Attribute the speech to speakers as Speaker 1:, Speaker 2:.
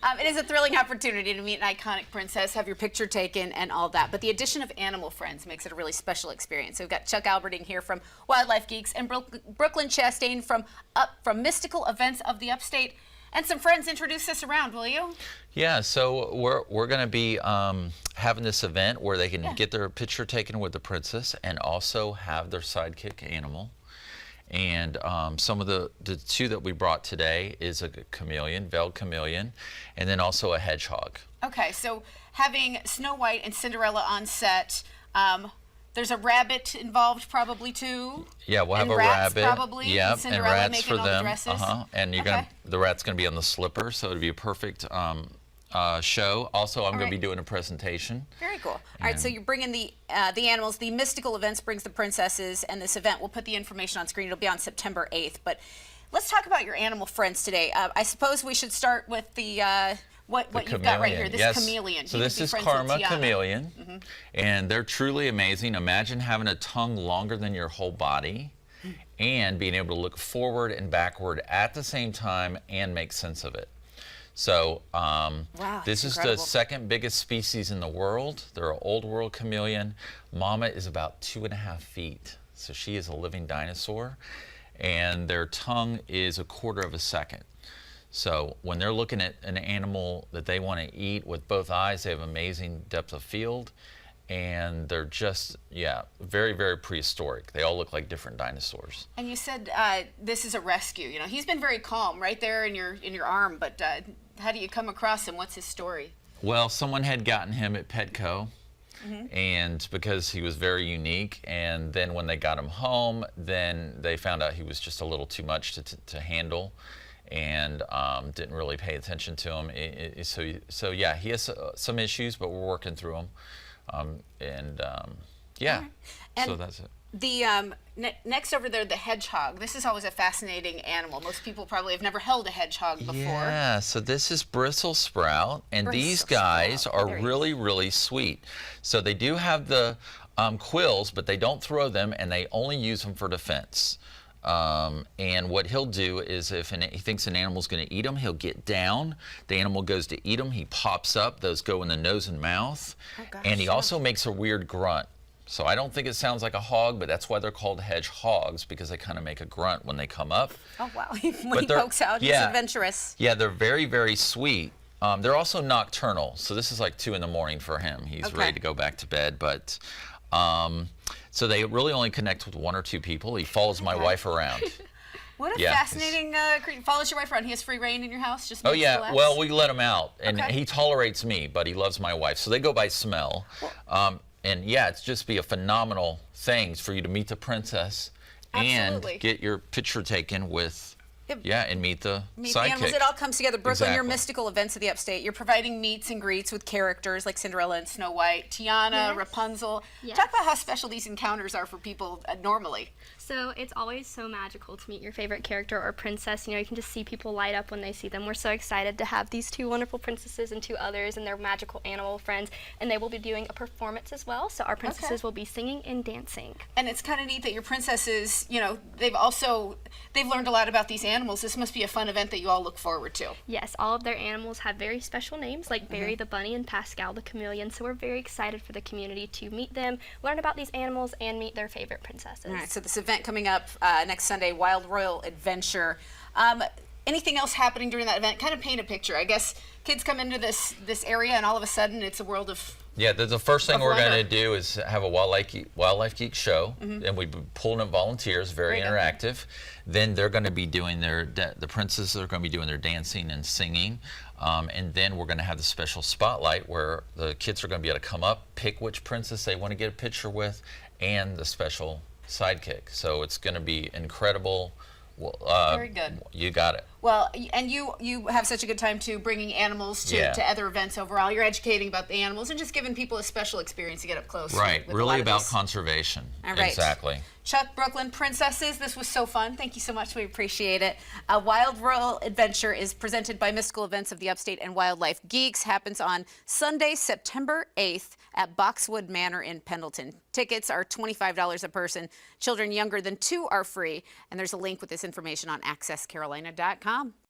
Speaker 1: It is a thrilling opportunity to meet an iconic princess, have your picture taken, and all that. But the addition of animal friends makes it a really special experience. So we've got Chuck Alberting here from Wildlife Geeks and Brooklyn Chastain from Mystical Events of the Upstate. And some friends, introduce us around, will you?
Speaker 2: Yeah, so we're going to be having this event where they can get their picture taken with the princess and also have their sidekick animal. And some of the two that we brought today is a chameleon, veiled chameleon, and then also a hedgehog. Okay,
Speaker 1: so having Snow White and Cinderella on set, there's a rabbit involved probably too.
Speaker 2: Yeah, we'll have
Speaker 1: a
Speaker 2: rabbit.
Speaker 1: Probably.
Speaker 2: Yeah,
Speaker 1: and
Speaker 2: rats for
Speaker 1: all
Speaker 2: them.
Speaker 1: The dresses.
Speaker 2: And you're the rat's gonna be on the slipper, so it'll be a perfect show. Also, I'm going to be doing a presentation.
Speaker 1: Very cool. All right, so you're bringing the animals. The Mystical Events brings the princesses, and this event, we'll put the information on screen. It'll be on September 8th. But let's talk about your animal friends today. I suppose we should start with the what you've got right here, this chameleon.
Speaker 2: So this is Karma chameleon, and they're truly amazing. Imagine having a tongue longer than your whole body and being able to look forward and backward at the same time and make sense of it. So this is the second biggest species in the world. They're an old world chameleon. Mama is about 2.5 feet. So she is a living dinosaur. And their tongue is 1/4 of a second. So when they're looking at an animal that they want to eat with both eyes, they have amazing depth of field. And they're just, very, very prehistoric. They all look like different dinosaurs.
Speaker 1: And you said this is a rescue. You know, he's been very calm right there in your arm, but how do you come across him? What's his story?
Speaker 2: Well, someone had gotten him at Petco, and because he was very unique, and then when they got him home, then they found out he was just a little too much to handle, and didn't really pay attention to him. So yeah, he has some issues, but we're working through them. So that's it.
Speaker 1: The next over there, the hedgehog. This is always a fascinating animal. Most people probably have never held a hedgehog before.
Speaker 2: Yeah, so this is Bristle Sprout, and these guys are really, really sweet. So they do have the quills, but they don't throw them, and they only use them for defense. And what he'll do is if he thinks an animal's going to eat him, he'll get down. The animal goes to eat him. He pops up. Those go in the nose and mouth. And he also makes a weird grunt. So I don't think it sounds like a hog, but that's why they're called hedgehogs, because they kind of make a grunt when they come up.
Speaker 1: Oh, wow. When he pokes out, he's adventurous.
Speaker 2: Yeah, they're very, very sweet. They're also nocturnal. So this is like 2 in the morning for him. He's ready to go back to bed. But so they really only connect with 1 or 2 people. He follows my wife around.
Speaker 1: What a fascinating creature. Follows your wife around. He has free reign in your house? Just
Speaker 2: well, we let him out. And he tolerates me, but he loves my wife. So they go by smell. And yeah, it's just be a phenomenal thing for you to meet the princess and get your picture taken with, and meet the sidekick.
Speaker 1: The animals. It all comes together. Brooklyn, your Mystical Events of the Upstate. You're providing meets and greets with characters like Cinderella and Snow White, Tiana, Rapunzel. Talk about how special these encounters are for people normally.
Speaker 3: So it's always so magical to meet your favorite character or princess. You know, you can just see people light up when they see them. We're so excited to have these 2 wonderful princesses and 2 others and their magical animal friends. And they will be doing a performance as well. So our princesses will be singing and dancing.
Speaker 1: And it's kind of neat that your princesses, you know, they've learned a lot about these animals. This must be a fun event that you all look forward to.
Speaker 3: Yes, all of their animals have very special names, like Barry the bunny and Pascal the chameleon. So we're very excited for the community to meet them, learn about these animals, and meet their favorite princesses.
Speaker 1: All right, so this event coming up next Sunday, Wild Royal Adventure. Anything else happening during that event? Kind of paint a picture. I guess kids come into this area and all of a sudden it's a world of
Speaker 2: the first thing we're going to do is have a Wildlife Geek show, and we'll be pulling in volunteers, very interactive. Then they're going to be doing the princesses are going to be doing their dancing and singing, and then we're going to have the special spotlight where the kids are going to be able to come up, pick which princess they want to get a picture with, and the special sidekick. So it's going to be incredible.
Speaker 1: Very good.
Speaker 2: You got it.
Speaker 1: Well, and you have such a good time too, bringing animals to other events overall. You're educating about the animals and just giving people a special experience to get up close.
Speaker 2: Right, really about conservation.
Speaker 1: All right.
Speaker 2: Exactly.
Speaker 1: Chuck, Brooklyn Princesses, this was so fun. Thank you so much. We appreciate it. Wild Royal Adventure is presented by Mystical Events of the Upstate and Wildlife Geeks. Happens on Sunday, September 8th at Boxwood Manor in Pendleton. Tickets are $25 a person. Children younger than 2 are free. And there's a link with this information on accesscarolina.com.